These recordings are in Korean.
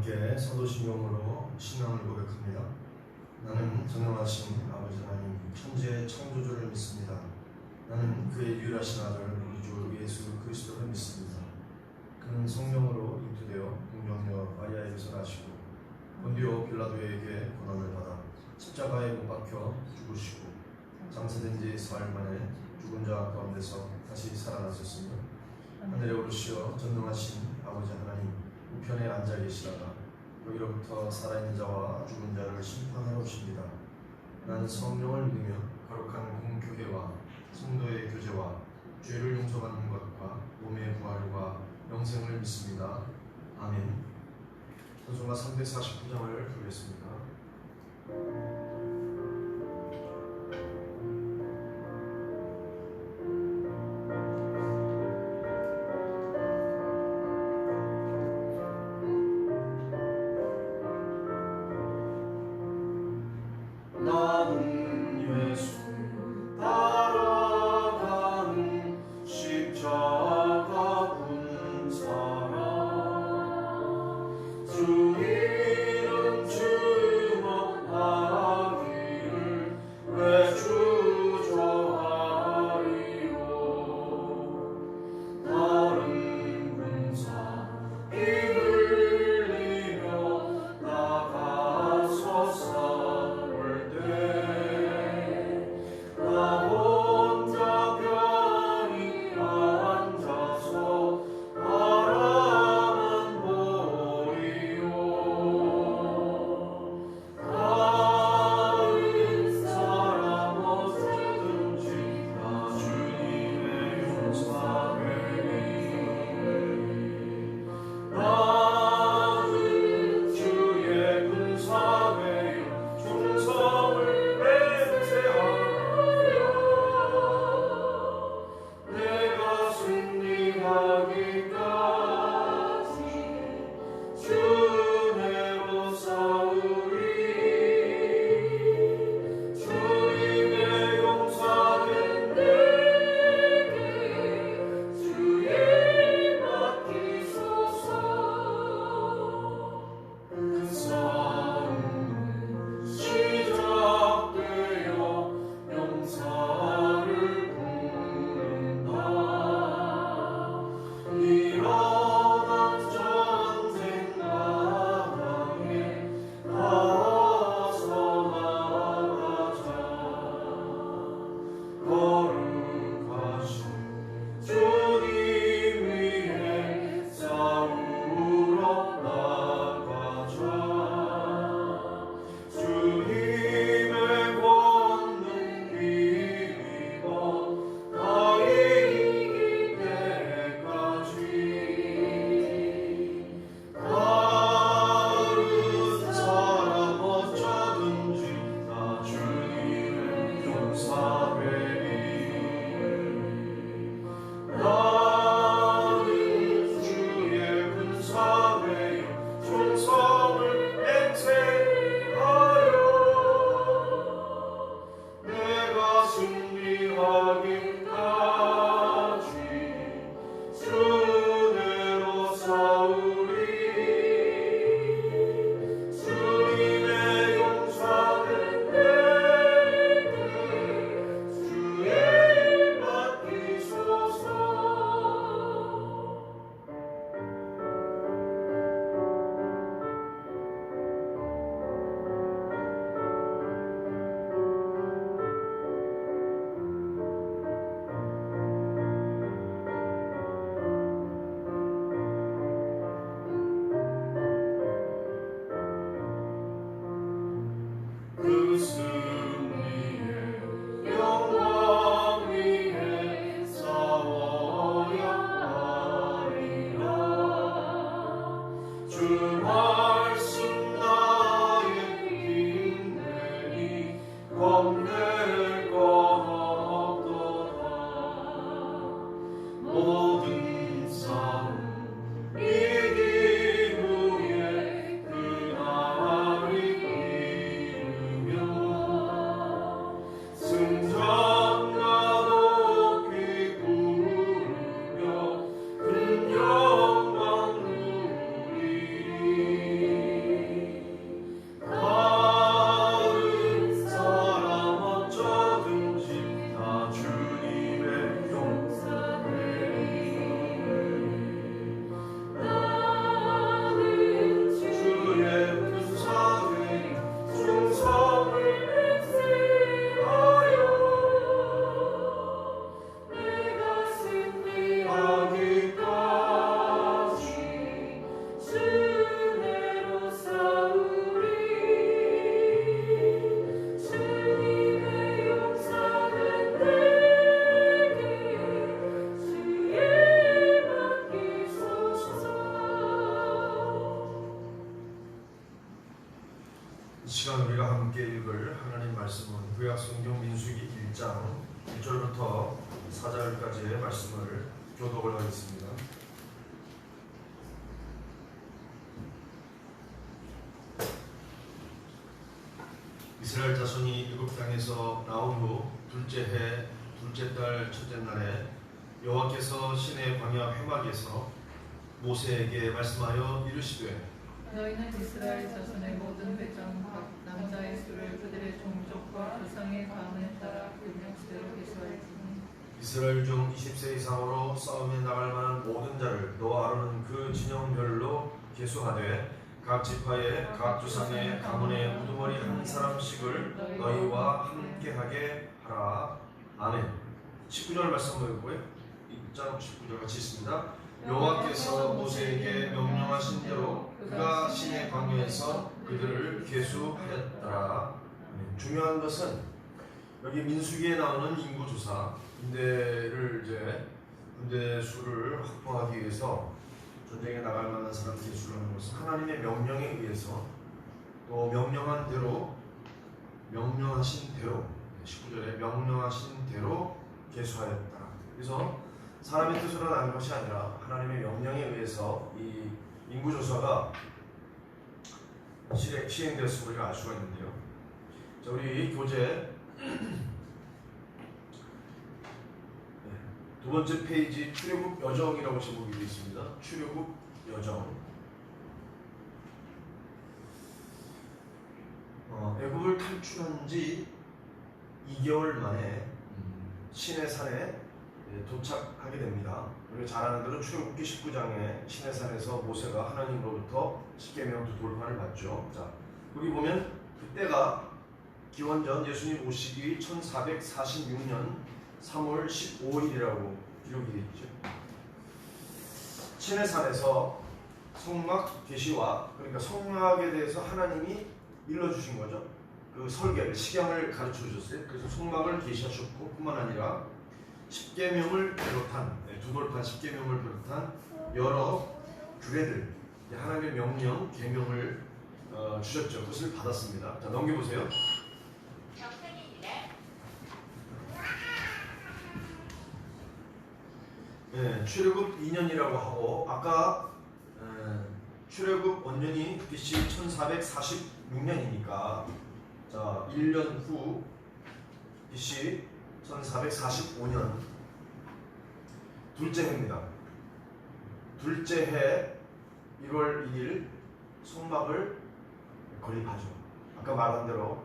함께 사도신경으로 신앙을 고백합니다. 나는 전능하신 아버지 하나님 천지의 창조주를 믿습니다. 나는 그의 유일하신 아들 우리 주 예수 그리스도를 믿습니다. 그는 성령으로 잉태되어 동정녀 마리아에게서 나시고 본디오 빌라도에게 고난을 받아 십자가에 못 박혀 죽으시고 장사된 지 사흘 만에 죽은 자 가운데서 다시 살아나셨으며 하늘에 오르시어 전능하신 아버지 하나님 우편에 앉아 계시다가 여기로부터 살아있는 자와 죽은 자를 심판하러 오십니다. 나는 성령을 믿으며 거룩한 공교회와 성도의 교제와 죄를 용서받는 것과 몸의 부활과 영생을 믿습니다. 아멘. 찬송가 349장을 부르겠습니다. 읽을 하나님 말씀은 구약 성경 민수기 1장 1절부터 4절까지의 말씀을 교독을 하겠습니다. 이스라엘 자손이 애굽 땅에서 나온 후 둘째 해 둘째 달 첫째 날에 여호와께서 시내 광야 회막에서 모세에게 말씀하여 이르시되 너희는 이스라엘 자손의 모든 백성 각 남자의 수를 그들의 종족과 조상의 가문에 따라 그 명수대로 계수할지니 이스라엘 중 20세 이상으로 싸움에 나갈 만한 모든 자를 너와 아론은 그 진영별로 계수하되 각 지파의 각 조상의 가문의 우두머리 한 사람씩을 너희와 함께하게 하라. 아멘. 19절 말씀 읽고요. 1장 19절 같이 있습니다. 여호와께서 모세에게 명령하신 대로 그가 시내 광야에서 그들을 계수하였더라. 아멘. 중요한 것은 여기 민수기에 나오는 인구조사, 군대 수를 확보하기 위해서 전쟁에 나갈 만한 사람 계수를 하는 것은 하나님의 명령에 의해서 또 명령하신 대로 19절에 명령하신 대로 계수하였다. 그래서 사람의 뜻으로 난 것이 아니라 하나님의 명령에 의해서 이 인구조사가 시행되었음을 우리가 알 수가 있는데요. 자, 우리 교재 두 번째 페이지 출애굽 여정이라고 제목이 되어 있습니다. 출애굽 여정. 애굽을 탈출한 지 2개월 만에 시내산에 도착하게 됩니다. 우리가 잘 아는 대로 출애굽기 19장에 시내산에서 모세가 하나님으로부터 십계명도 돌판을 받죠. 자, 여기 보면 그때가 기원전 예수님 오시기 1446년 3월 15일이라고 기록이 되어 있죠. 시내산에서 성막 계시와, 그러니까 성막에 대해서 하나님이 일러주신 거죠. 그 설계를, 식양을 가르쳐 주셨어요. 그래서 성막을 계시하셨고, 뿐만 아니라 십계명을 비롯한 두 돌판 십계명을 비롯한 여러 규례들, 하나님의 명령, 계명을 주셨죠. 그것을 받았습니다. 자, 넘겨보세요. 출애굽 2년이라고 하고, 아까 출애굽 원년이 BC 1446년이니까 자, 1년 후 BC 1445년 둘째 해입니다. 둘째 해 1월 2일 성막을 건립하죠. 아까 말한 대로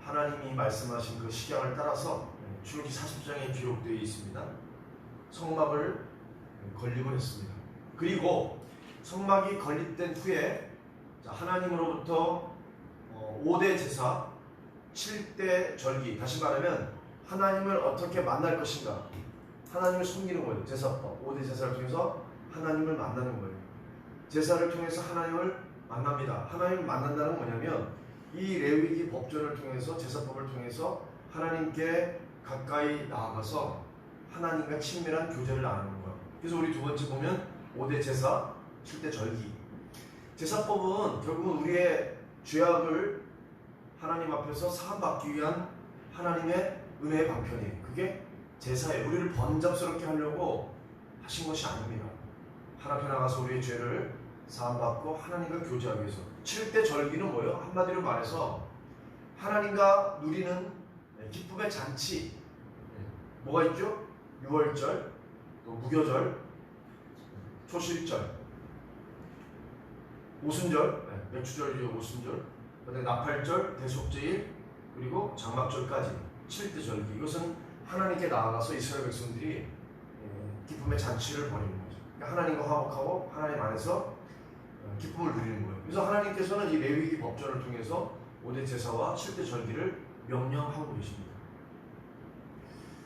하나님이 말씀하신 그 식양을 따라서 출애굽기 40장에 기록되어 있습니다. 성막을 건립을 했습니다. 그리고 성막이 건립된 후에 하나님으로부터 5대 제사, 7대 절기, 다시 말하면 하나님을 어떻게 만날 것인가, 하나님을 섬기는 거예요. 제사법, 5대 제사를 통해서 하나님을 만나는 거예요. 제사를 통해서 하나님을 만납니다. 하나님을 만난다는 건 뭐냐면 이 레위기 법전을 통해서, 제사법을 통해서 하나님께 가까이 나아가서 하나님과 친밀한 교제를 나누는 거예요. 그래서 우리 두 번째 보면 5대 제사, 7대 절기. 제사법은 결국은 우리의 죄악을 하나님 앞에서 사함받기 위한 하나님의 은혜의 방편이에요. 그게 제사예요. 우리를 번잡스럽게 하려고 하신 것이 아닙니다. 하나 앞에 나가서 우리의 죄를 사함받고 하나님과 교제하기 위해서. 7대 절기는 뭐예요? 한마디로 말해서 하나님과 누리는 기쁨의 잔치. 뭐가 있죠? 유월절, 또 무교절, 초실절, 오순절, 맥주절이죠. 오순절, 그다음에 나팔절, 대속제일, 그리고 장막절까지 7대 절기. 이것은 하나님께 나아가서 이스라엘 백성들이 기쁨의 잔치를 벌이는 거죠. 그러니까 하나님과 화목하고 하나님 안에서 기쁨을 누리는 거예요. 그래서 하나님께서는 이 레위기 법전을 통해서 5대 제사와 7대 절기를 명령하고 계십니다.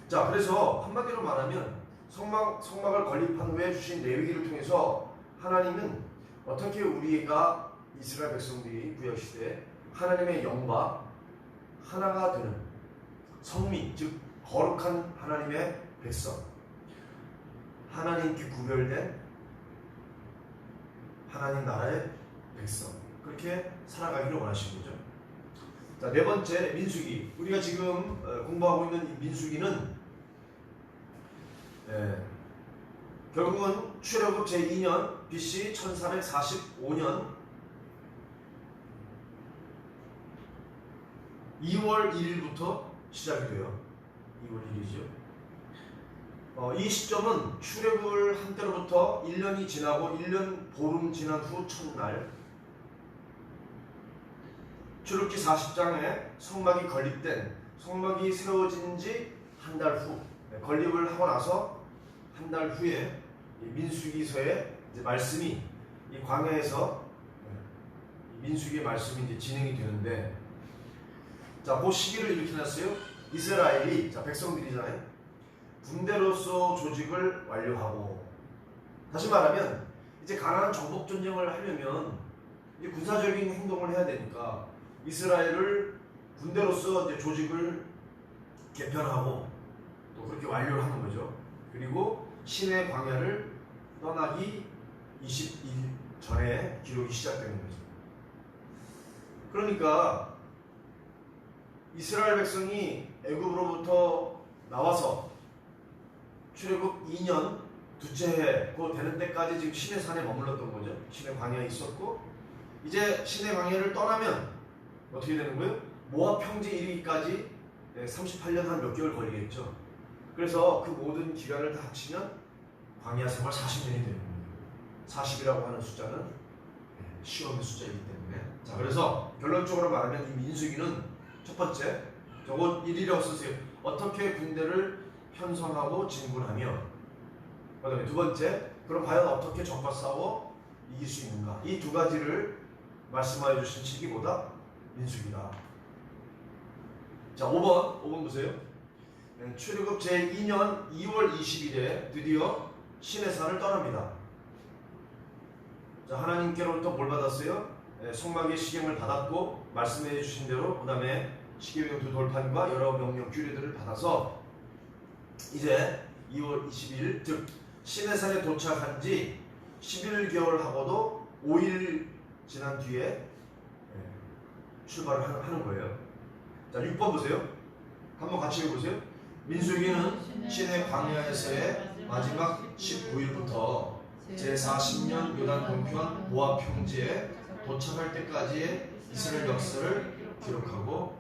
자, 그래서 한마디로 말하면 성막을 건립한 후에 주신 레위기를 통해서 하나님은 어떻게 우리가 이스라엘 백성들이 구약시대에 하나님의 영과 하나가 되는 성민, 즉 거룩한 하나님의 백성, 하나님께 구별된 하나님 나라의 백성, 그렇게 살아가기를 원하신 거죠. 자, 네 번째 민수기. 우리가 지금 공부하고 있는 이 민수기는 결국은 출애굽 제2년 BC 1445년 2월 1일부터 시작이 돼요. 2월 1일이죠. 이 시점은 출애굽을 한 때로부터 1년이 지나고 1년 보름 지난 후 첫날 출애굽기 40장에 성막이 건립된 성막이 세워진 지 한 달 후 건립을 하고 나서 한 달 후에 이 민수기서의 이제 말씀이 이 광야에서 민수기의 말씀이 이제 진행이 되는데 자, 그 시기를 이렇게 놨어요. 이스라엘이 자 백성들이잖아요. 군대로서 조직을 완료하고 다시 말하면 이제 가나안 정복 전쟁을 하려면 이제 군사적인 행동을 해야 되니까 이스라엘을 군대로서 이제 조직을 개편하고 또 그렇게 완료를 하는 거죠. 그리고 시내 광야를 떠나기 20일 전에 기록이 시작되는 거죠. 그러니까 이스라엘 백성이 애굽으로부터 나와서 출애굽 2년 둘째 해 그 되는 때까지 지금 시내산에 머물렀던 거죠. 시내 광야에 있었고 이제 시내 광야를 떠나면 어떻게 되는 거예요? 모압 평지 이르기까지 38년 한 몇 개월 걸리겠죠. 그래서 그 모든 기간을 다 합치면 광야 생활 40년이 되는 겁니다. 40이라고 하는 숫자는 시험의 숫자이기 때문에 자, 그래서 결론적으로 말하면 이 민수기는 첫 번째, 저거 일이라고 쓰세요. 어떻게 군대를 편성하고 진군하며 그 다음에 두 번째, 그럼 과연 어떻게 적과 싸워 이길 수 있는가 이 두 가지를 말씀하여 주신 시기보다 민수기다. 자, 5번 보세요. 출애굽 제2년 2월 20일에 드디어 시내산을 떠납니다. 자, 하나님께로부터 뭘 받았어요? 성막의 시경을 받았고 말씀해 주신 대로 그 다음에 시계명 두 돌판과 여러 명령 규례들을 받아서 이제 2월 20일 즉 시내산에 도착한 지 11개월 하고도 5일 지난 뒤에 출발을 하는 거예요. 자, 6번 보세요. 한번 같이 읽어보세요. 민수기는 시내 광야에서의 마지막 19일부터 제40년 요단 동편 모압 평지에 도착할 때까지의 이스라엘 역사를 기록하고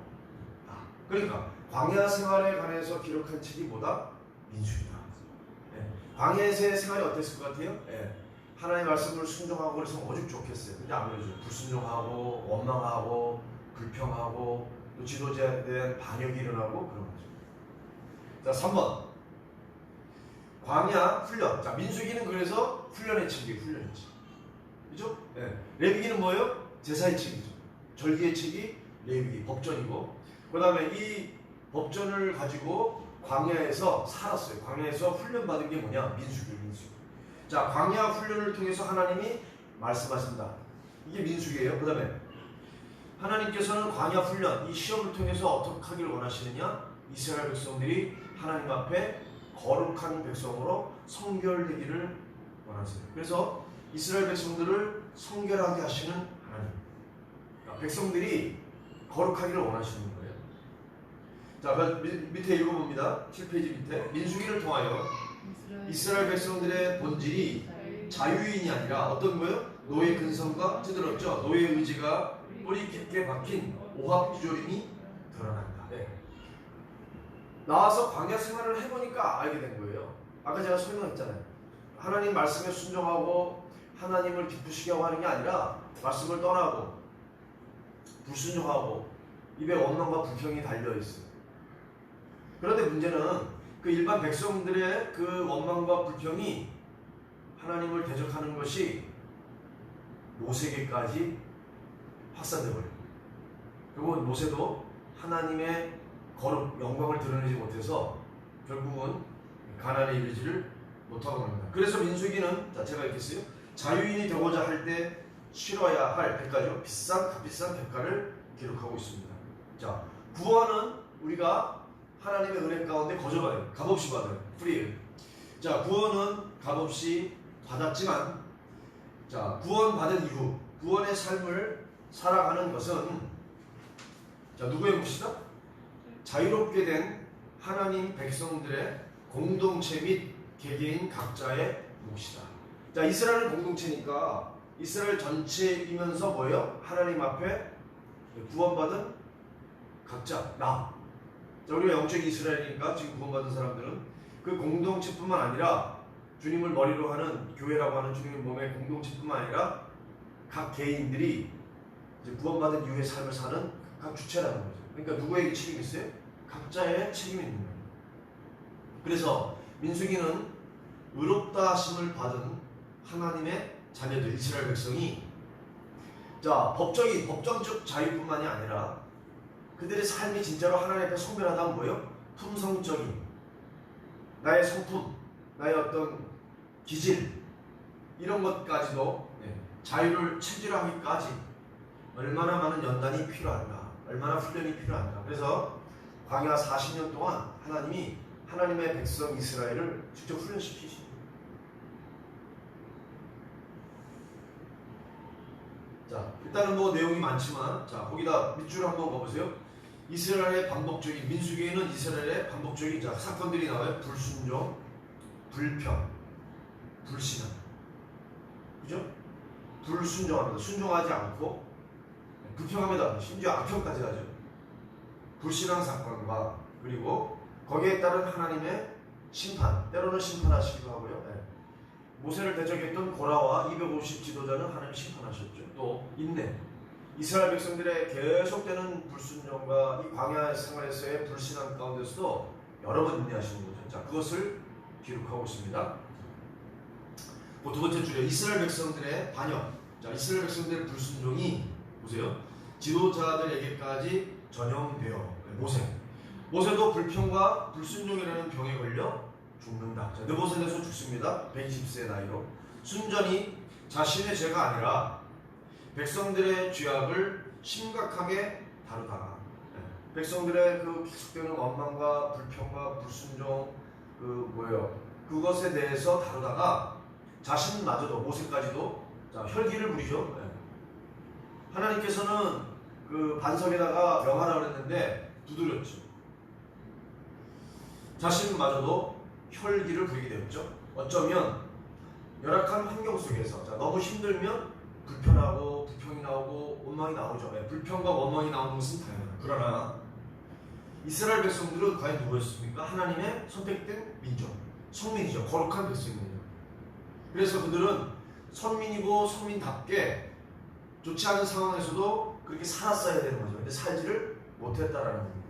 그러니까 광야 생활에 관해서 기록한 책이 뭐다? 민수기다. 광야에서의 생활이 어땠을 것 같아요? 하나님의 말씀을 순종하고 그래서 오죽 좋겠어요. 근데 아무래도 불순종하고 원망하고 불평하고 또 지도자에 대한 반역이 일어나고 그런 거죠. 자, 3번 광야 훈련. 자, 민수기는 그래서 훈련의 책이에요. 훈련의 책. 그죠? 레위기는 뭐예요? 제사의 책이죠. 절기의 책이 레위기, 법전이고 그 다음에 이 법전을 가지고 광야에서 살았어요. 광야에서 훈련받은 게 뭐냐? 민수기. 자, 광야 훈련을 통해서 하나님이 말씀하신다. 이게 민수기예요. 그 다음에 하나님께서는 광야 훈련, 이 시험을 통해서 어떻게 하기를 원하시느냐? 이스라엘 백성들이 하나님 앞에 거룩한 백성으로 성결되기를 원하세요. 그래서 이스라엘 백성들을 성결하게 하시는 하나님. 그러니까 백성들이 거룩하기를 원하시는 거예요. 자, 밑에 읽어봅니다. 7페이지 밑에. 민수기를 통하여 이스라엘 백성들의 본질이 자유인이 아니라 어떤 거예요? 노예 근성과 찌들었죠. 노예 의지가 뿌리 깊게 박힌 오합지졸임이 드러난다. 나와서 광야 생활을 해보니까 알게 된 거예요. 아까 제가 설명했잖아요. 하나님 말씀에 순종하고 하나님을 기쁘시게 하고 하는 게 아니라 말씀을 떠나고 불순종하고 입에 원망과 불평이 달려있어요. 그런데 문제는 그 일반 백성들의 그 원망과 불평이 하나님을 대적하는 것이 모세에게까지 확산되어버려요. 그리고 모세도 하나님의 거룩, 영광을 드러내지 못해서 결국은 가나안에 이르지를 못하고 합니다. 그래서 민수기는 자, 제가 이렇게 써요. 자유인이 되고자 할 때 치러야 할 대가죠. 값비싼 대가를 기록하고 있습니다. 자, 구원은 우리가 하나님의 은혜 가운데 거저받아요. 값없이 받아요. 프리예요. 자, 구원은 값없이 받았지만 자, 구원받은 이후 구원의 삶을 살아가는 것은 자, 누구의 몫이다? 자유롭게 된 하나님 백성들의 공동체 및 개개인 각자의 몫이다. 자, 이스라엘은 공동체니까 이스라엘 전체이면서 뭐예요? 하나님 앞에 구원받은 각자, 나. 자, 우리가 영적인 이스라엘이니까 지금 구원받은 사람들은 그 공동체뿐만 아니라 주님을 머리로 하는 교회라고 하는 주님의 몸의 공동체뿐만 아니라 각 개인들이 이제 구원받은 이후의 삶을 사는 각 주체라는 거죠. 그러니까 누구에게 책임이 있어요? 각자의 책임이 있는 거예요. 그래서 민수기는 의롭다 하심을 받은 하나님의 자녀들 이스라엘 백성이 자 법정적 자유뿐만이 아니라 그들의 삶이 진짜로 하나님 앞에 성별하다면 뭐예요? 품성적인 나의 성품, 나의 어떤 기질 이런 것까지도 자유를 체질하기까지 얼마나 많은 연단이 필요한가, 얼마나 훈련이 필요한가. 그래서 광야 40년 동안 하나님이 하나님의 백성 이스라엘을 직접 훈련시키십니다. 자, 일단은 뭐 내용이 많지만 자, 거기다 밑줄 한번 가보세요. 이스라엘의 반복적인 민수기에는 이스라엘의 반복적인 자, 사건들이 나와요. 불순종, 불평, 불신앙. 그죠? 불순종합니다. 순종하지 않고 불평합니다. 심지어 악평까지 하죠. 불신앙 사건과 그리고 거기에 따른 하나님의 심판, 때로는 심판하시기도 하고요. 모세를 대적했던 고라와 250 지도자는 하나님 심판하셨죠. 또 인내, 이스라엘 백성들의 계속되는 불순종과 이 광야 생활에서의 불신앙 가운데서도 여러 번 인내하시는 거죠. 자, 그것을 기록하고 있습니다. 두 번째 줄에 이스라엘 백성들의 반역. 자, 이스라엘 백성들의 불순종이 보세요. 지도자들에게까지 전염되어 모세도 불평과 불순종이라는 병에 걸려 죽는다. 자, 느보셋에서 죽습니다. 120세 나이로. 순전히 자신의 죄가 아니라 백성들의 죄악을 심각하게 다루다가 백성들의 그 계속되는 원망과 불평과 불순종 그것에 대해서 다루다가 자신마저도 모세까지도 자, 혈기를 부리죠. 하나님께서는 그 반석에다가 명하라 그랬는데 두드렸죠. 자신마저도 혈기를 부리게 되었죠. 어쩌면 열악한 환경 속에서 자, 너무 힘들면 불편하고 불평이 나오고 원망이 나오죠. 불평과 원망이 나오는 것은 당연해요. 그러나 이스라엘 백성들은 과연 누구였습니까? 하나님의 선택된 민족, 성민이죠. 거룩한 백성입니다. 그래서 그들은 선민이고 선민답게 좋지 않은 상황에서도 그렇게 살았어야 되는 거죠. 근데 살지를 못했다라는 겁니다.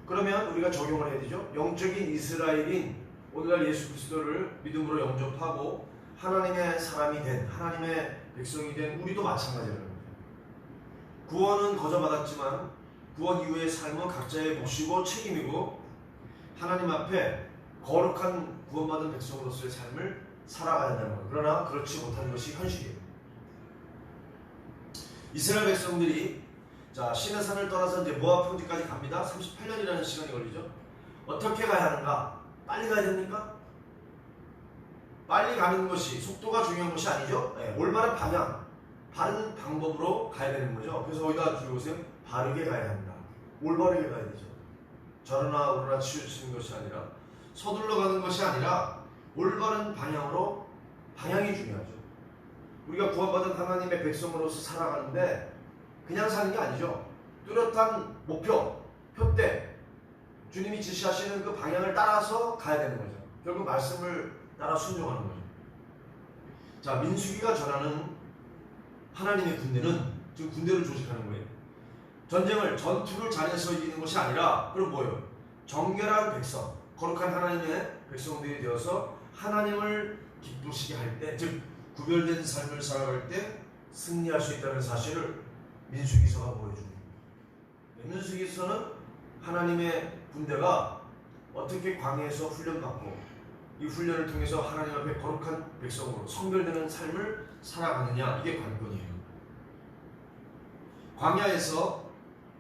그러면 우리가 적용을 해야 되죠. 영적인 이스라엘인 오늘날 예수 그리스도를 믿음으로 영접하고 하나님의 사람이 된 하나님의 백성이 된 우리도 마찬가지라는 겁니다. 구원은 거저받았지만 구원 이후의 삶은 각자의 몫이고 책임이고 하나님 앞에 거룩한 구원받은 백성으로서의 삶을 살아가야 한다는 거예요. 그러나 그렇지 못하는 것이 현실이에요. 이스라엘 백성들이 자, 시내산을 떠나서 이제 모압 평지까지 갑니다. 38년이라는 시간이 걸리죠. 어떻게 가야 하는가? 빨리 가야 됩니까? 빨리 가는 것이 속도가 중요한 것이 아니죠. 올바른 방향, 바른 방법으로 가야 되는 거죠. 그래서 거기다 줄여보세요. 바르게 가야 합니다. 올바르게 가야 되죠. 저러나 오르나 치우치는 것이 아니라 서둘러 가는 것이 아니라 올바른 방향으로 방향이 중요하죠. 우리가 구원받은 하나님의 백성으로서 살아가는데 그냥 사는 게 아니죠. 뚜렷한 목표, 표대, 주님이 지시하시는 그 방향을 따라서 가야 되는 거죠. 결국 말씀을 따라 순종하는 거죠. 자, 민수기가 전하는 하나님의 군대는 지금 군대를 조직하는 거예요. 전투를 잘해서 이기는 것이 아니라 그럼 뭐예요? 정결한 백성, 거룩한 하나님의 백성들이 되어서 하나님을 기쁘시게 할 때, 즉 구별된 삶을 살아갈 때 승리할 수 있다는 사실을 민수기서가 보여줍니다. 민수기서는 하나님의 군대가 어떻게 광야에서 훈련받고 이 훈련을 통해서 하나님 앞에 거룩한 백성으로 성별되는 삶을 살아가느냐, 이게 관건이에요. 광야에서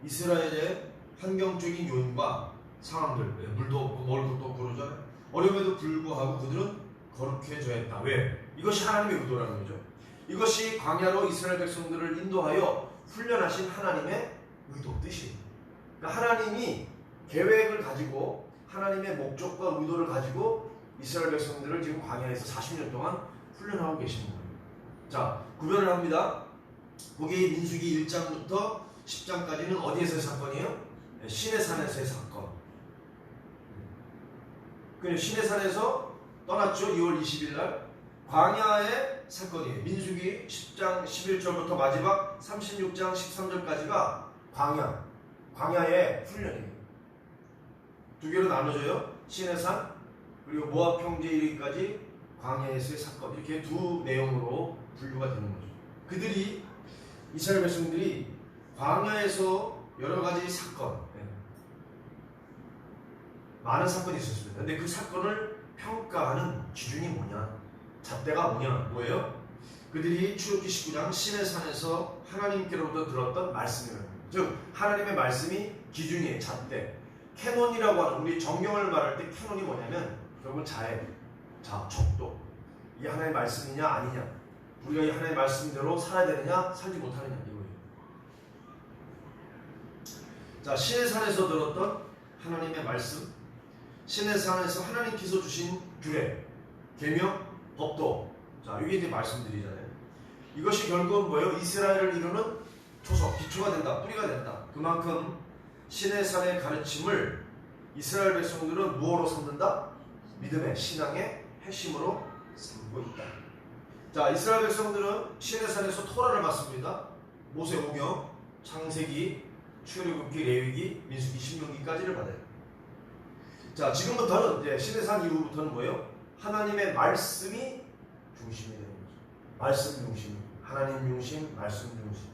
이스라엘의 환경적인 요인과 상황들, 물도 없고 먹을 것도 없고 그러잖아요. 어려움에도 불구하고 그들은 거룩해져야 했다. 왜? 이것이 하나님의 의도라는 거죠. 이것이 광야로 이스라엘 백성들을 인도하여 훈련하신 하나님의 의도, 뜻이. 그러니까 하나님이 계획을 가지고 하나님의 목적과 의도를 가지고 이스라엘 백성들을 지금 광야에서 40년 동안 훈련하고 계시는 거예요. 자, 구별을 합니다. 거기 민수기 1장부터 10장까지는 어디에서의 사건이에요? 시내산에서의 사건. 그 시내산에서 떠났죠. 2월 20일 날. 광야의 사건이에요. 민수기 10장 11절부터 마지막 36장 13절까지가 광야의 훈련이에요. 두 개로 나눠져요. 시내산 그리고 모압 형제 이르기까지 광야에서의 사건. 이렇게 두 내용으로 분류가 되는 거죠. 그들이 이스라엘 백성들이 광야에서 여러 가지 사건, 많은 사건이 있었습니다. 근데 그 사건을 평가하는 기준이 뭐냐? 잣대가 뭐예요? 그들이 출애굽기 19장 시내산에서 하나님께로부터 들었던 말씀이라는 거예요. 즉 하나님의 말씀이 기준이에요. 잣대. 캐논이라고 하는, 우리 정경을 말할 때 캐논이 뭐냐면 결국은 척도. 이게 하나님의 말씀이냐 아니냐, 우리가 이 하나님의 말씀대로 살아야 되느냐 살지 못하느냐, 이거예요. 자, 시내산에서 들었던 하나님의 말씀, 시내산에서 하나님께서 주신 규례, 계명, 법도. 자, 이게 이제 말씀드리잖아요. 이것이 결국은 뭐예요? 이스라엘을 이루는 초석, 기초가 된다, 뿌리가 된다. 그만큼 시내산의 가르침을 이스라엘 백성들은 무엇으로 삼는다? 믿음의, 신앙의 핵심으로 삼고 있다. 자, 이스라엘 백성들은 시내산에서 토라를 받습니다. 모세오경, 창세기, 출애굽기, 레위기, 민수기, 신명기까지를 받아요. 자, 지금부터는 이제 시내산 이후부터는 뭐예요? 하나님의 말씀이 중심이 되는 거죠. 말씀 중심, 하나님 중심, 말씀 중심.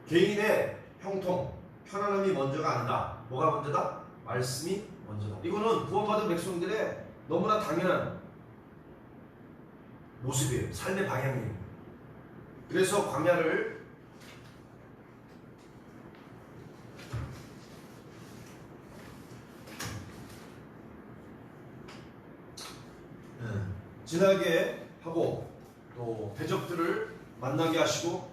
개인의 형통, 편안함이 먼저가 아니다. 뭐가 먼저다? 말씀이 먼저다. 이거는 구원받은 백성들의 너무나 당연한 모습이에요. 삶의 방향이에요. 그래서 광야를 지나게 하고 또 대적들을 만나게 하시고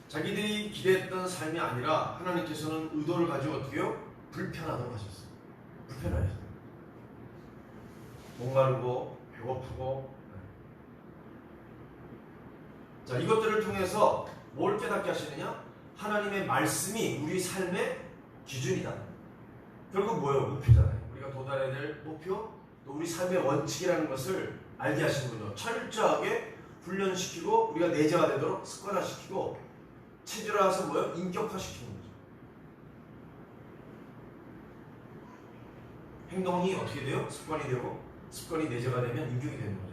자기들이 기대했던 삶이 아니라 하나님께서는 의도를 가지고 어떻게 해요? 불편하다고 하셨어요. 불편하셨어요. 목마르고 배고프고. 자, 이것들을 통해서 뭘 깨닫게 하시느냐? 하나님의 말씀이 우리 삶의 기준이다. 결국 뭐예요? 목표잖아요. 우리가 도달해야 될 목표, 또 우리 삶의 원칙이라는 것을 알게 하시는 거죠. 철저하게 훈련시키고 우리가 내재화되도록 습관화시키고 체질화해서 뭐예요? 인격화시키는 거죠. 행동이 어떻게 돼요? 습관이 되고 습관이 내재가 되면 인격이 되는 거죠.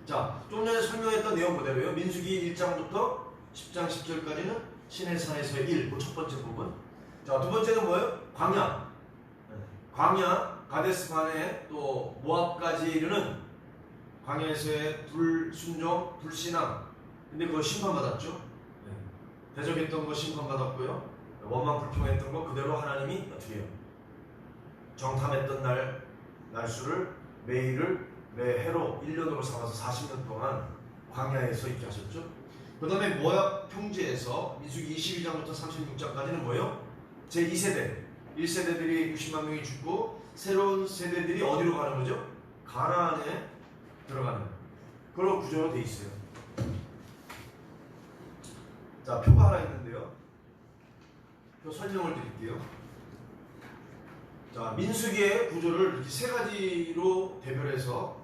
자, 좀 전에 설명했던 내용 그대로요. 민수기 1장부터 10장 10절까지는 시내산에서의 일, 첫 번째 부분. 자, 두 번째는 뭐예요? 광야. 광야, 가데스 바네, 또 모압까지 이르는 광야에서의 불순종, 불신앙. 근데 그거 심판받았죠. 대적했던 거 심판받았고요. 원망 불평했던 거 그대로 하나님이 어떻게 해요? 정탐했던 날수를 매 해로 1년으로 삼아서 40년 동안 광야에서 있게 하셨죠. 그 다음에 모압 평지에서 민수기 22장부터 36장까지는 뭐예요? 제2세대 1세대들이 60만 명이 죽고 새로운 세대들이 어디로 가는 거죠? 가나안에 들어가는 그런 구조로 돼 있어요. 자, 표가 하나 있는데요. 표 설명을 드릴게요. 자, 민수기의 구조를 이렇게 세 가지로 대별해서,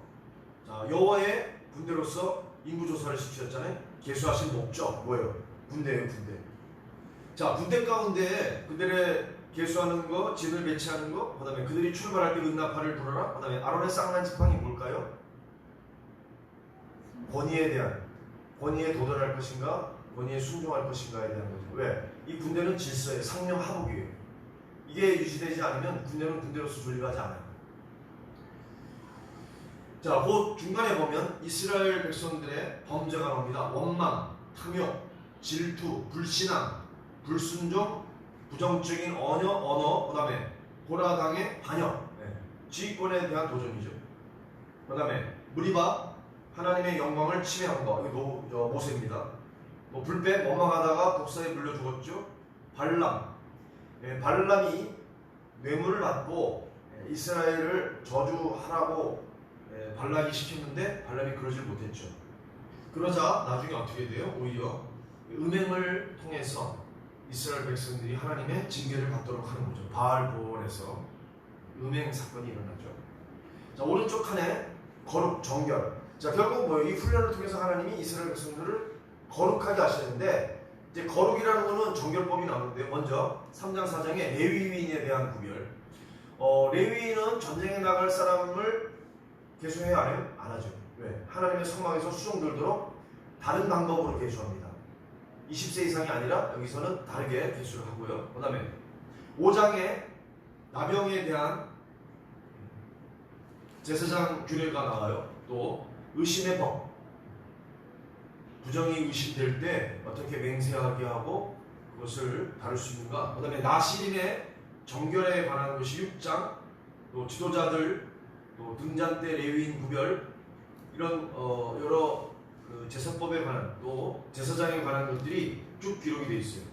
자, 여호와의 군대로서 인구조사를 시키셨잖아요. 계수하신 목적 뭐예요? 군대예요, 군대. 자, 군대 가운데 그들의 계수하는 거, 진을 배치하는 거, 그 다음에 그들이 출발할 때 응답하를 불어라, 그 다음에 아론의 쌍난 지팡이 뭘까요? 권위에 도달할 것인가, 권위에 순종할 것인가에 대한 거죠. 왜? 이 군대는 질서예요. 상명하복이에요. 이게 유지되지 않으면 군대는 군대로서 존립하지 않아요. 자, 그 중간에 보면 이스라엘 백성들의 범죄가 나옵니다. 원망, 탐욕, 질투, 불신앙, 불순종, 부정적인 언어, 그 다음에 고라당의 반역, 지휘권에 대한 도전이죠. 그 다음에 무리바, 하나님의 영광을 침해한 거, 이거 모세입니다. 뭐 불뱀 원망하다가 독사에 물려 죽었죠. 발람, 발람이 뇌물을 받고 이스라엘을 저주하라고 발락이 시켰는데 발람이 그러질 못했죠. 그러자 나중에 어떻게 돼요? 오히려 음행을 통해서 이스라엘 백성들이 하나님의 징계를 받도록 하는 거죠. 바알보원에서 음행 사건이 일어나죠. 자, 오른쪽 칸에 거룩, 정결. 자, 결국 뭐예요? 이 훈련을 통해서 하나님이 이스라엘 백성들을 거룩하게 하시는데, 이제 거룩이라는 거는 정결법이 나오는데, 먼저 3장 4장에 레위인에 대한 구별. 레위인은 전쟁에 나갈 사람을 계수해야 하나요? 안 하죠. 왜? 하나님의 성막에서 수종들도록 다른 방법으로 계수합니다. 20세 이상이 아니라 여기서는 다르게 계수를 하고요. 그 다음에 5장에 나병에 대한 제사장 규례가 나와요. 또 의심의 법, 부정이 의심될 때 어떻게 맹세하게 하고 그것을 다룰 수 있는가. 그 다음에 나시린의 정결에 관한 것이 6장, 또 지도자들, 또 등잔 때 레위인 구별, 이런 여러 그 제사법에 관한, 또 제사장에 관한 것들이 쭉 기록이 되어 있어요.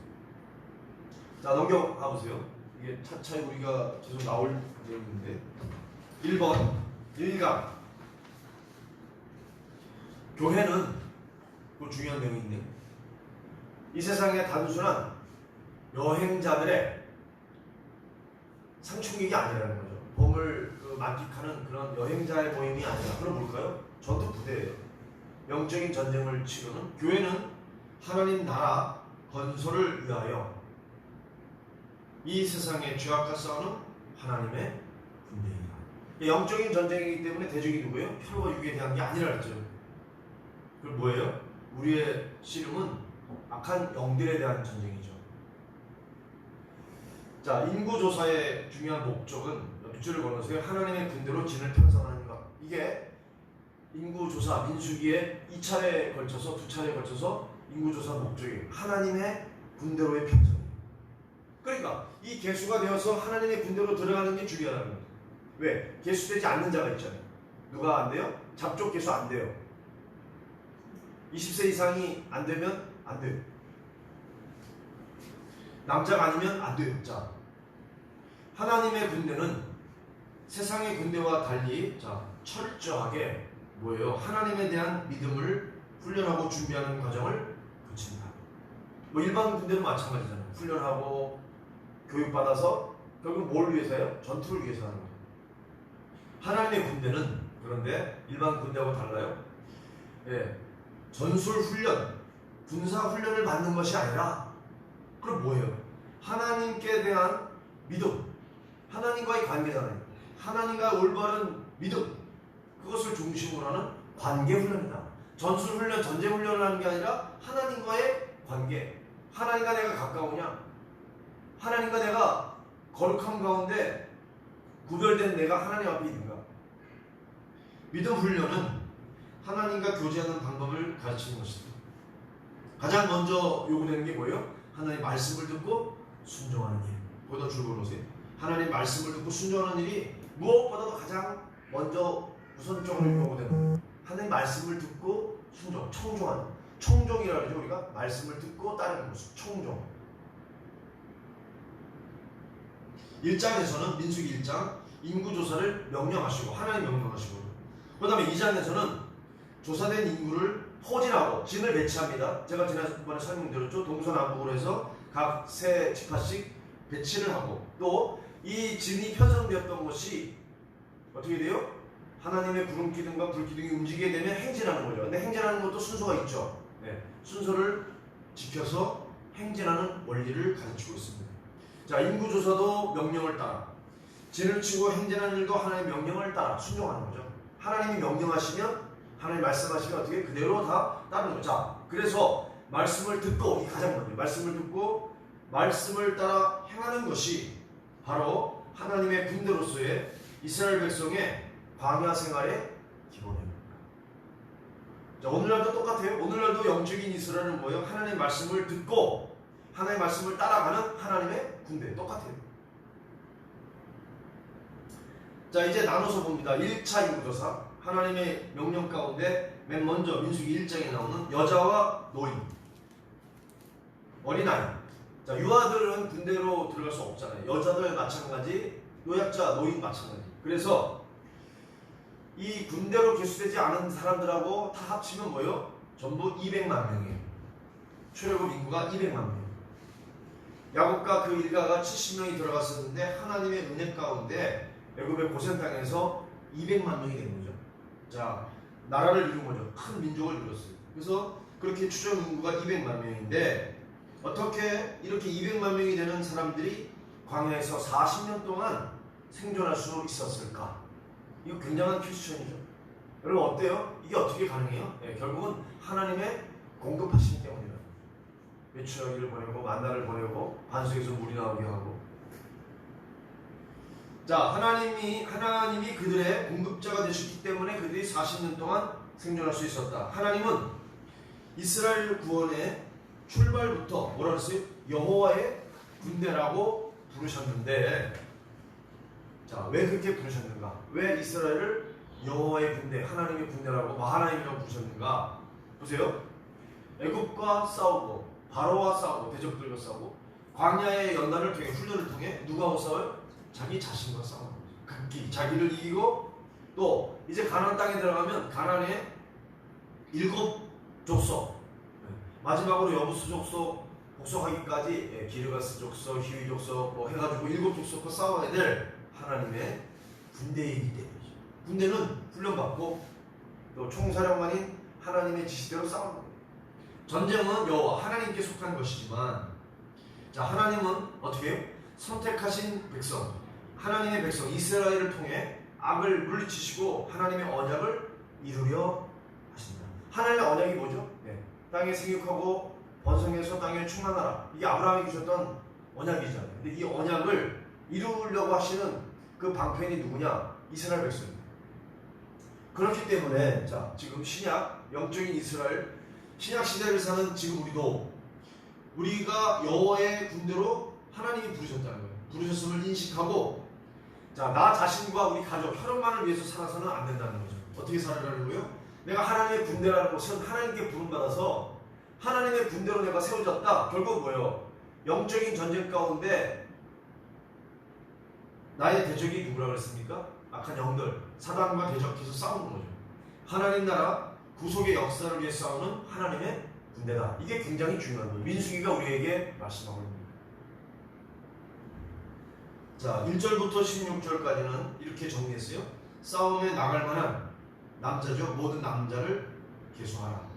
자, 넘겨가 보세요. 이게 차차히 우리가 계속 나올 내용인데, 1번 1강 교회는, 그 중요한 내용인데, 이 세상의 단순한 여행자들의 상충객이 아니라는 거죠. 봄을 만끽하는 그런 여행자의 모임이 아니라, 그럼 뭘까요? 전투 부대예요. 영적인 전쟁을 치르는, 교회는 하나님 나라 건설을 위하여 이 세상의 죄악과 싸우는 하나님의 군대이다. 영적인 전쟁이기 때문에 대적이 누구예요? 혈과 육에 대한 게 아니라 했죠. 그럼 뭐예요? 우리의 씨름은 악한 영들에 대한 전쟁이죠. 자, 인구조사의 중요한 목적은 밑줄을 걸어서요. 하나님의 군대로 진을 편성하는 것. 이게 인구조사, 민수기에 2차례에 걸쳐서, 2차례에 걸쳐서 인구조사 목적이에요. 하나님의 군대로의 편성. 그러니까 이 개수가 되어서 하나님의 군대로 들어가는 게 중요하다는 거예요. 왜? 개수되지 않는 자가 있잖아요. 누가 안 돼요? 잡족 개수 안 돼요. 20세 이상이 안 되면 안 돼요. 남자가 아니면 안 돼요. 자, 하나님의 군대는 세상의 군대와 달리, 자, 철저하게 뭐예요? 하나님에 대한 믿음을 훈련하고 준비하는 과정을 거칩니다. 뭐 일반 군대는 마찬가지잖아요. 훈련하고 교육받아서 결국 뭘 위해서요? 전투를 위해서 하는 거예요. 하나님의 군대는 그런데 일반 군대하고 달라요. 예, 전술 훈련, 군사 훈련을 받는 것이 아니라, 그럼 뭐예요? 하나님께 대한 믿음, 하나님과의 관계잖아요. 하나님과 올바른 믿음, 그것을 중심으로 하는 관계 훈련이다. 전술 훈련, 전쟁 훈련을 하는 게 아니라 하나님과의 관계. 하나님과 내가 가까우냐? 하나님과 내가 거룩함 가운데 구별된 내가 하나님 앞에 있는가? 믿음 훈련은 하나님과 교제하는 방법을 가르치는 것입니다. 가장 먼저 요구되는 게 뭐예요? 하나님 말씀을 듣고 순종하는 일. 거기다 줄거 놓으세요. 하나님 말씀을 듣고 순종하는 일이 무엇보다도 가장 먼저 우선적으로 요구되는, 하나님 말씀을 듣고 순종, 청종하는, 청종이라고 하죠. 우리가 말씀을 듣고 따르는 것을 청종. 1장에서는 민수기 1장 인구조사를 명령하시고, 하나님 명령하시고, 그 다음에 2장에서는 조사된 인구를 포진하고 진을 배치합니다. 제가 지난번에 설명드렸죠. 동서남북으로 해서 각 세 지파씩 배치를 하고, 또 이 진이 편성되었던 것이 어떻게 돼요? 하나님의 구름 기둥과 불 기둥이 움직이게 되면 행진하는 거죠. 근데 행진하는 것도 순서가 있죠. 네, 순서를 지켜서 행진하는 원리를 가르치고 있습니다. 자, 인구조사도 명령을 따라, 진을 치고 행진하는 일도 하나님의 명령을 따라 순종하는 거죠. 하나님이 명령하시면, 하나님 말씀하시면 어떻게 그대로 다 따르는 거죠. 자, 그래서 말씀을 듣고, 이 가장 먼저 말씀을 듣고 말씀을 따라 행하는 것이 바로 하나님의 군대로서의 이스라엘 백성의 광야 생활의 기본입니다. 자, 오늘날도 똑같아요. 오늘날도 영적인 이스라엘은 뭐예요? 하나님의 말씀을 듣고 하나님의 말씀을 따라가는 하나님의 군대. 똑같아요. 자, 이제 나눠서 봅니다. 1차 인구조사. 하나님의 명령 가운데 맨 먼저 민수기 1장에 나오는 여자와 노인. 어린아이. 자, 유아들은 군대로 들어갈 수 없잖아요. 여자들 마찬가지, 노약자, 노인 마찬가지. 그래서 이 군대로 개수되지 않은 사람들하고 다 합치면 뭐요? 전부 200만 명이에요. 출애굽 인구가 200만 명. 야곱과 그 일가가 70명이 들어갔었는데 하나님의 은혜 가운데 애굽의 고센 땅에서 200만 명이 된 거죠. 자, 나라를 이룬 거죠. 큰 민족을 이뤘어요. 그래서 그렇게 추정 인구가 200만 명인데 어떻게 이렇게 200만 명이 되는 사람들이 광야에서 40년 동안 생존할 수 있었을까? 이거 굉장한 퀘스천이죠. 여러분 어때요? 이게 어떻게 가능해요? 네, 결국은 하나님의 공급하신 때문이에요. 메추라기를 보내고 만나를 보내고 반석에서 물이 나오게 하고. 자, 하나님이 그들의 공급자가 되셨기 때문에 그들이 40년 동안 생존할 수 있었다. 하나님은 이스라엘 구원의 출발부터 뭐라 그랬어요? 여호와의 군대라고 부르셨는데, 자, 왜 그렇게 부르셨는가? 왜 이스라엘을 여호와의 군대, 하나님의 군대라고 하나님이라고 부르셨는가? 보세요. 애굽과 싸우고 바로와 싸우고 대적들과 싸우고 광야의 연단을 통해 훈련을 통해 누구하고 싸워요? 자기 자신과 싸우는 거죠. 극기 자기를 이기고 또 이제 가나안 땅에 들어가면 가나안의 7 족속 마지막으로 여부수 족속 복속하기까지 기르가스 족속, 히위 족속 뭐 해가지고 7 족속과 싸워야 될 하나님의 군대이기 때문이죠. 군대는 훈련받고 또 총사령관인 하나님의 지시대로 싸우는 거예요. 전쟁은 여호와 하나님께 속한 것이지만, 자, 하나님은 어떻게 해요? 선택하신 백성, 하나님의 백성 이스라엘을 통해 악을 물리치시고 하나님의 언약을 이루려 하신다. 하나님의 언약이 뭐죠? 네. 땅에 생육하고 번성해서 땅에 충만하라. 이게 아브라함이 주셨던 언약이잖아요. 근데 이 언약을 이루려고 하시는 그 방편이 누구냐? 이스라엘 백성입니다. 그렇기 때문에 자, 지금 신약 영적인 이스라엘 신약 시대를 사는 지금 우리가 여호와의 군대로 하나님이 부르셨다는 거예요. 부르셨음을 인식하고, 자, 나 자신과 우리 가족, 혈연만을 위해서 살아서는 안 된다는 거죠. 어떻게 살아가는 거예요? 내가 하나님의 군대라는 것은 하나님께 부름받아서 하나님의 군대로 내가 세워졌다. 결국 뭐예요? 영적인 전쟁 가운데 나의 대적이 누구라 그랬습니까? 악한 영들, 사단과 대적해서 싸우는 거죠. 하나님 나라 구속의 역사를 위해 싸우는 하나님의 군대다. 이게 굉장히 중요한 거예요. 민수기가 우리에게 말씀하고 있습니다. 자, 1절부터 16절까지는 이렇게 정리했어요. 싸움에 나갈 만한 남자죠. 모든 남자를 계수하라.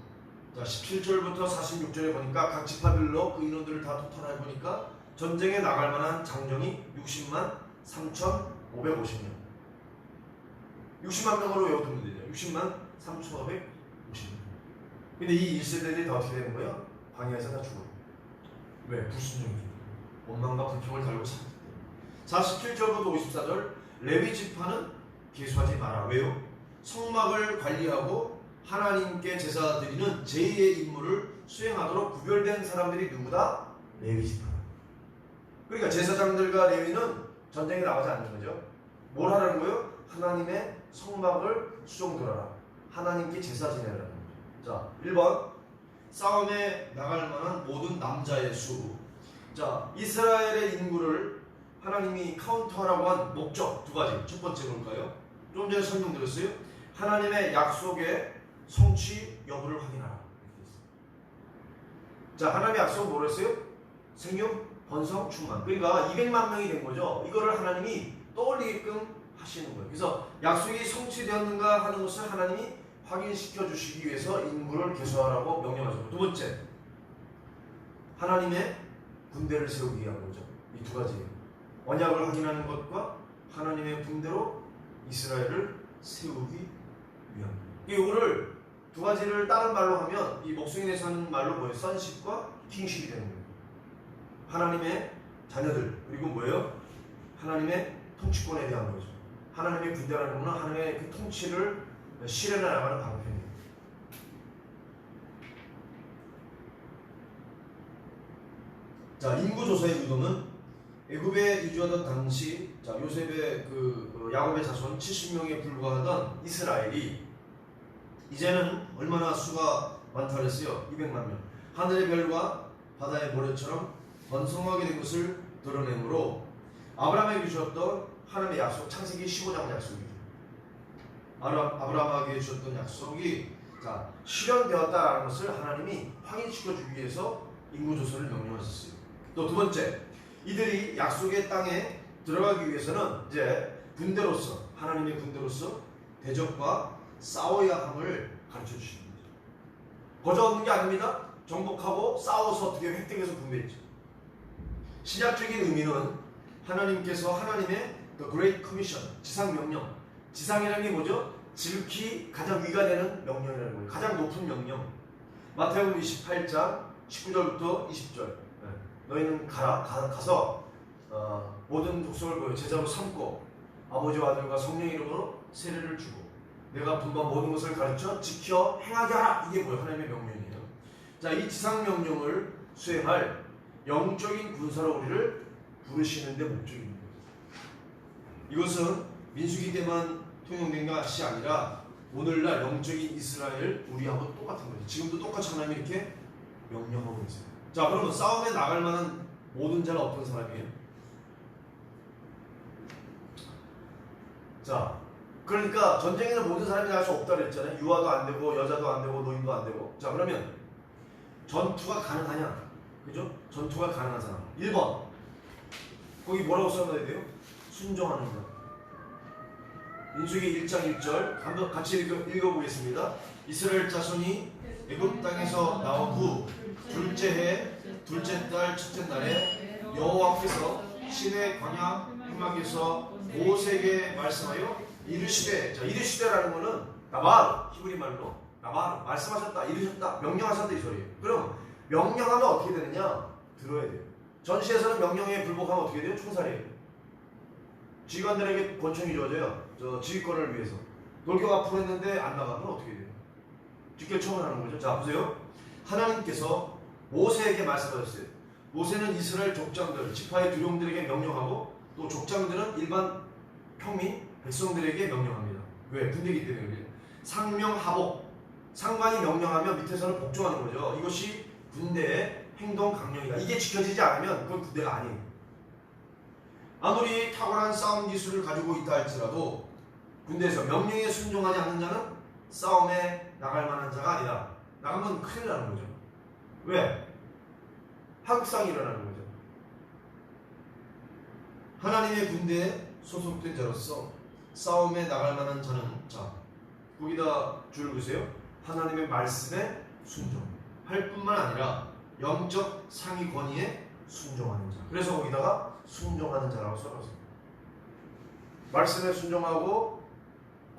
자, 17절부터 46절에 보니까 각 지파별로 그 인원들을 다 토탈해 보니까 전쟁에 나갈 만한 장정이 60만 3,550명. 60만 명으로 외워두면 되죠. 60만 3,550명. 근데 이 1세대들이 다 어떻게 되는 거예요? 광야에서 다 죽어요. 왜? 불순종이죠. 원망과 불평을 달고 살기 때문에. 47절부터 54절 레위 지파는 계수하지 마라. 왜요? 성막을 관리하고 하나님께 제사 드리는 제2의 임무를 수행하도록 구별된 사람들이 누구다? 레위 지파. 그러니까 제사장들과 레위는 전쟁에 나가지 않는 거죠. 뭘 하라는 거예요? 하나님의 성막을 수종들어라. 하나님께 제사 지내라는 거죠. 자, 1번 싸움에 나갈 만한 모든 남자의 수. 자, 이스라엘의 인구를 하나님이 카운터하라고 한 목적 2가지. 첫 번째 볼까요? 좀 전에 설명드렸어요. 하나님의 약속의 성취 여부를 확인하라. 자, 하나님의 약속은 뭐로 했어요? 생육, 번성, 충만. 그러니까 200만 명이 된 거죠. 이거를 하나님이 떠올리게끔 하시는 거예요. 그래서 약속이 성취되었는가 하는 것을 하나님이 확인시켜 주시기 위해서 인구를 계수하라고 명령하셨고, 2번째, 하나님의 군대를 세우기 위한 거죠. 이 2가지예요. 언약을 확인하는 것과 하나님의 군대로 이스라엘을 세우기 위한 거예요. 이거를 2가지를 다른 말로 하면 이 목수인에서 하는 말로 뭐예요? 선십과 킹십이 되는 거예요. 하나님의 자녀들, 그리고 뭐예요? 하나님의 통치권에 대한 거죠. 하나님의 군대라는 것은 하나님의 그 통치를 실현해 나가는 방편이에요. 자, 인구조사의 의도는 애굽에 이주하던 당시, 자, 요셉의 야곱의 자손 70명에 불과하던 이스라엘이 이제는 얼마나 수가 많다 그랬어요? 200만 명. 하늘의 별과 바다의 모래처럼 번성하게 된 것을 드러내므로 아브라함에게 주셨던 하나님의 약속, 창세기 15장 약속이죠. 아브라함에게 주셨던 약속이 실현되었다라는 것을 하나님이 확인시켜주기 위해서 인구조사를 명령하셨어요. 또 두 번째, 이들이 약속의 땅에 들어가기 위해서는 이제 군대로서, 하나님의 군대로서 대적과 싸워야 함을 가르쳐 주시는 거죠. 거저 얻는 게 아닙니다. 정복하고 싸워서 어떻게 획득해서 분배했죠. 신약적인 의미는 하나님께서 하나님의 The Great Commission, 지상명령. 지상이라는 게 뭐죠? 지극히 가장 위가 되는 명령이라는 거예요. 가장 높은 명령. 마태복음 28장 19절부터 20절. 너희는 가서 모든 족속을 제자로 삼고 아버지와 아들과 성령 이름으로 세례를 주고 내가 분부한 모든 것을 가르쳐 지켜 행하게 하라. 이게 뭐예요? 하나님의 명령이에요. 자, 이 지상 명령을 수행할 영적인 군사로 우리를 부르시는 데 목적이 있는 거예요. 이것은 민수기 때만 통용된 것이 아니라 오늘날 영적인 이스라엘 우리하고 똑같은 거죠. 지금도 똑같이 하나님이 이렇게 명령하고 있어요. 자, 그러면 싸움에 나갈 만한 모든 자는 어떤 사람이에요? 자, 그러니까 전쟁에는 모든 사람이 나갈 수 없다고 그랬잖아요. 유아도 안 되고 여자도 안 되고 노인도 안 되고. 자, 그러면 전투가 가능하냐? 그죠? 전투가 가능한 사람. 1번. 거기 뭐라고 써놔야 돼요? 순종하는 자. 민수기 1장 1절 한번 같이 읽어보겠습니다. 이스라엘 자손이 애굽 땅에서 나온 후 둘째 해 둘째 달 첫째 날에 여호와께서 시내 광야 회막에서 모세에게 말씀하여 이르시되, 자, 이르시되라는 거는 나바르, 히브리 말로 나바르, 말씀하셨다, 이르셨다, 명령하셨다 이 소리예요. 그럼 명령하면 어떻게 되느냐? 들어야 돼요. 전시에서는 명령에 불복하면 어떻게 돼요? 총살이에요. 지휘관들에게 권총이 주어져요. 저 지휘권을 위해서. 돌격 앞으로 했는데 안 나가면 어떻게 돼요? 직결 처분하는 거죠. 자, 보세요. 하나님께서 모세에게 말씀하셨어요. 모세는 이스라엘 족장들, 지파의 두령들에게 명령하고 또 족장들은 일반 평민, 백성들에게 명령합니다. 왜? 군대이기 때문에. 상명하복. 상관이 명령하면 밑에서는 복종하는 거죠. 이것이 군대의 행동 강령이다. 이게 지켜지지 않으면 그건 군대가 아니에요. 아무리 탁월한 싸움 기술을 가지고 있다 할지라도 군대에서 명령에 순종하지 않는 자는 싸움에 나갈 만한 자가 아니다. 나가면 큰일 나는 거죠. 왜? 하극상이 일어나는 거죠. 하나님의 군대에 소속된 자로서 싸움에 나갈 만한 자는, 자, 거기다 줄 보세요. 하나님의 말씀에 순종할 뿐만 아니라 영적 상위 권위에 순종하는 자. 그래서 거기다가 순종하는 자라고 써놨어요. 말씀에 순종하고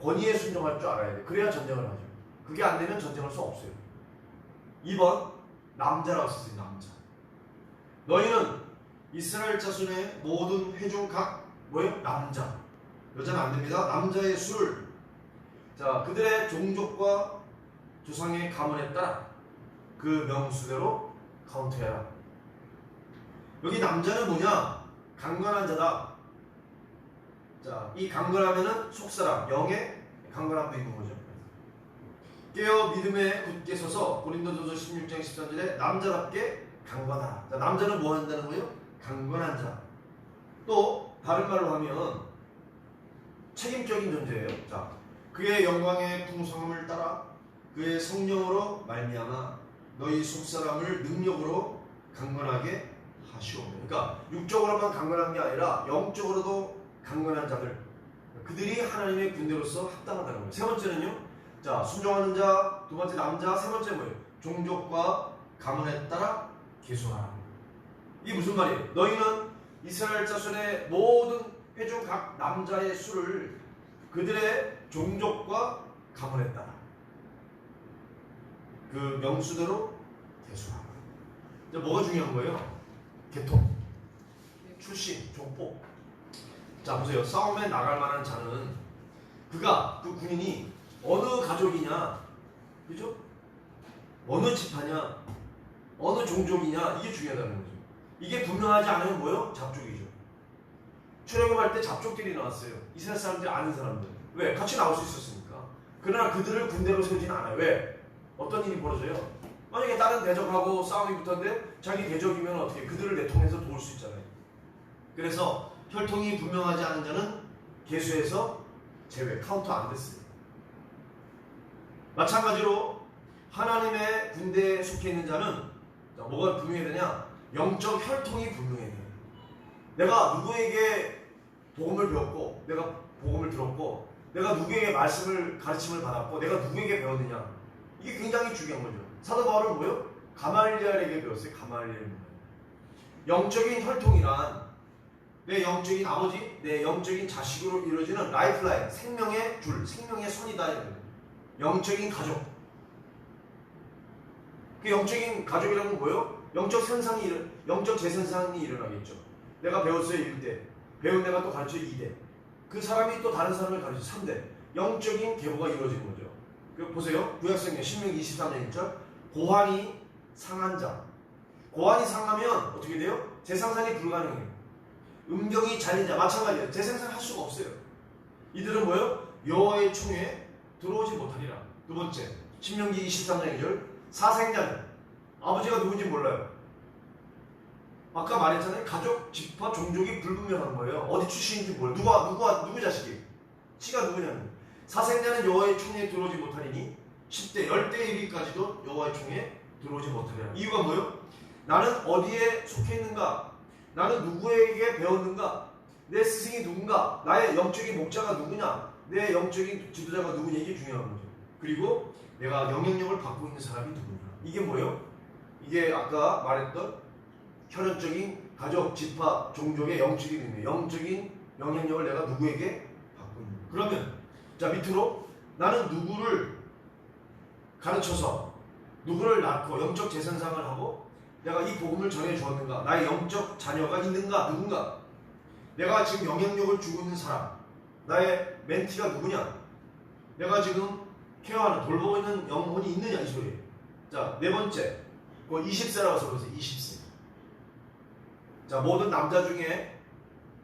권위에 순종할 줄 알아야 돼. 그래야 전쟁을 하죠. 그게 안 되면 전쟁할 수 없어요. 2번 남자라고 썼어요. 남자. 너희는 이스라엘 자손의 모든 회중 각 뭐예요? 남자. 여자는 안 됩니다. 남자의 수를, 자, 그들의 종족과 조상의 가문에 따라 그 명수대로 카운트해라. 여기 남자는 뭐냐? 강건한 자다. 자, 이 강건하면은 속사람, 영의 강건함도 있는 거죠. 깨어 믿음에 굳게 서서 고린도전서 16장 13절에 남자답게 강건하라. 자, 남자는 뭐 한다는 거예요? 강건한 자. 또 다른 말로 하면 책임적인 존재예요. 자, 그의 영광의 풍성함을 따라 그의 성령으로 말미암아 너희 속사람을 능력으로 강건하게 하시오. 그러니까 육적으로만 강건한 게 아니라 영적으로도 강건한 자들, 그들이 하나님의 군대로서 합당하다는 거예요. 세 번째는요, 자, 순종하는 자, 두 번째 남자, 세 번째 뭐예요? 종족과 가문에 따라 계수하라. 이게 무슨 말이에요? 너희는 이스라엘 자손의 모든 회중 각 남자의 수를 그들의 종족과 가문에 따라 그 명수대로 계수하라. 이제 뭐가 중요한 거예요? 계통, 출신, 족보. 자, 보세요. 싸움에 나갈 만한 자는 그가, 그 군인이 어느 가족이냐, 그죠? 어느 지파냐, 어느 종족이냐, 이게 중요하다는 거죠. 이게 분명하지 않으면 뭐예요? 잡족이죠. 출애굽할 때 잡족들이 나왔어요. 이스라엘 사람들이 아는 사람들. 왜? 같이 나올 수 있었으니까. 그러나 그들을 군대로 세우지는 않아요. 왜? 어떤 일이 벌어져요? 만약에 다른 대적하고 싸움이 붙었는데 자기 대적이면 어떻게 그들을 내통해서 도울 수 있잖아요. 그래서 혈통이 분명하지 않은 자는 계수에서 제외, 카운트 안 됐어요. 마찬가지로 하나님의 군대에 속해 있는 자는 뭐가 분명해야 되냐? 영적 혈통이 분명해야 돼요. 내가 누구에게 복음을 배웠고, 내가 복음을 들었고, 내가 누구에게 말씀을 가르침을 받았고, 내가 누구에게 배웠느냐, 이게 굉장히 중요한 거죠. 사도 바울은 뭐요? 가말리엘에게 배웠어요. 가말리엘. 영적인 혈통이란 내 영적인 아버지, 내 영적인 자식으로 이루어지는 라이프라인, 생명의 줄, 생명의 선이다. 영적인 가족. 그 영적인 가족이라는 건 뭐예요? 영적 재생산이 일어나겠죠. 내가 배웠어요 1대, 배운 내가 또 가르쳐 2대, 그 사람이 또 다른 사람을 가르쳐 3대. 영적인 계보가 이루어지는 거죠. 보세요. 구약성경 신명기 23장 1절, 고환이 상한 자. 고환이 상하면 어떻게 돼요? 재생산이 불가능해요. 음경이 잘린 자, 마찬가지예요. 재생산할 수가 없어요. 이들은 뭐예요? 여호와의 총회에 들어오지 못하리라. 두 번째, 신명기 23장 2절, 사생자는 아버지가 누군지 몰라요. 아까 말했잖아요. 가족, 지파, 종족이 불분명한 거예요. 어디 출신인지 몰라요. 누구 자식이? 씨가 누구냐는. 사생자는 여호와의 총회에 들어오지 못하리니 10대, 10대 1위까지도 여호와의 총회에 들어오지 못하리라. 이유가 뭐예요? 나는 어디에 속해 있는가? 나는 누구에게 배웠는가? 내 스승이 누군가? 나의 영적인 목자가 누구냐? 내 영적인 지도자가 누구냐? 이게 중요한 거죠. 그리고 내가 영향력을 받고 있는 사람이 누구냐? 이게 뭐예요? 이게 아까 말했던 혈연적인 가족, 지파, 종족의 영적인 의미, 영적인 영향력을 내가 누구에게 받고 있는 거예요. 그러면 자 밑으로 나는 누구를 가르쳐서 누구를 낳고 영적 재생산을 하고 내가 이 복음을 전해 주었는가? 나의 영적 자녀가 있는가? 누군가? 내가 지금 영향력을 주고 있는 사람, 나의 멘티가 누구냐? 내가 지금 케어하는, 돌보고 있는 영혼이 있느냐? 이 소리예요. 자, 네 번째, 20세라고 써보세요. 20세. 자, 모든 남자 중에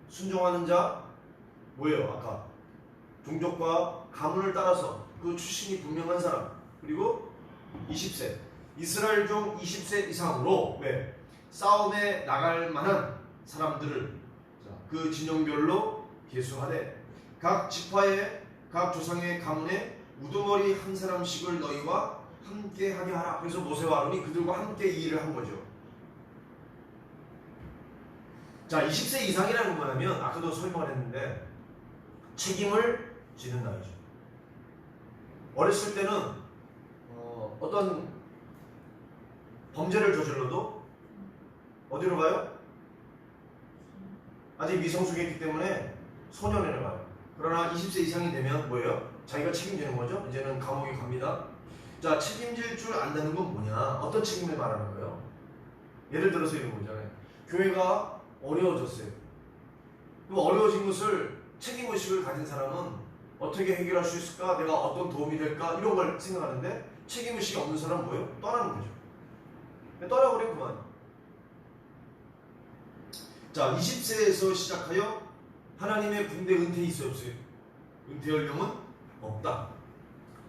순종하는 자 뭐예요? 아까 종족과 가문을 따라서 그 출신이 분명한 사람, 그리고 20세, 이스라엘 종 20세 이상으로 왜? 싸움에 나갈 만한 사람들을 그 진영별로 계수하되 각 지파의 각 조상의 가문에 우두머리 한 사람씩을 너희와 함께 하게 하라. 그래서 모세와 아론이 그들과 함께 이 일을 한 거죠. 자, 20세 이상이라는 건 뭐냐면 아까도 설명을 했는데 책임을 지는 나이죠. 어렸을 때는 어떤 범죄를 저질러도 어디로 가요? 아직 미성숙했기 때문에 소년원에 가요. 그러나 20세 이상이 되면 뭐예요? 자기가 책임지는 거죠. 이제는 감옥에 갑니다. 자, 책임질 줄 안다는 건 뭐냐? 어떤 책임을 말하는 거예요? 예를 들어서 이런 거잖아요. 교회가 어려워졌어요. 그 어려워진 것을 책임의식을 가진 사람은 어떻게 해결할 수 있을까? 내가 어떤 도움이 될까? 이런 걸 생각하는데 책임의식이 없는 사람은 뭐예요? 떠나는 거죠. 떠나버리면 그만. 자, 20세에서 시작하여 하나님의 군대 은퇴 있어요? 없어요? 은퇴 연령은 없다.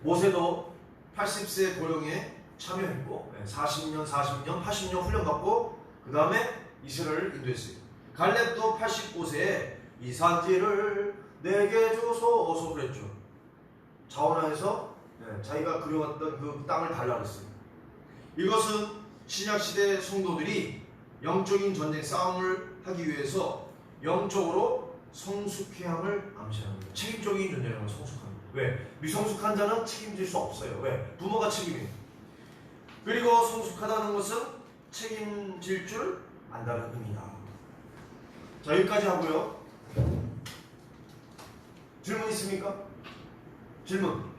모세도 80세 고령에 참여했고 40년, 80년 훈련받고 그 다음에 이스라엘을 인도했어요. 갈렙도 85세에 이 산지를 내게 주소서 그랬죠. 자원하에서 자기가 그려왔던 그 땅을 달라 그랬어요. 이것은 신약시대 성도들이 영적인 전쟁 싸움을 하기 위해서 영적으로 성숙해야 함을 암시하는 거예요. 책임적인 존재라는 걸 성숙하는 거예요. 왜? 미성숙한 자는 책임질 수 없어요. 왜? 부모가 책임이에요. 그리고 성숙하다는 것은 책임질 줄 안다는 의미다. 자, 여기까지 하고요. 질문 있습니까? 질문.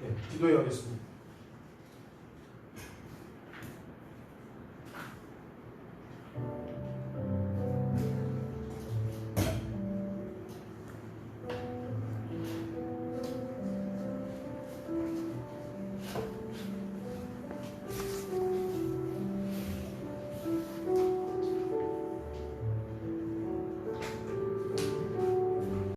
네, 기도해 하겠습니다.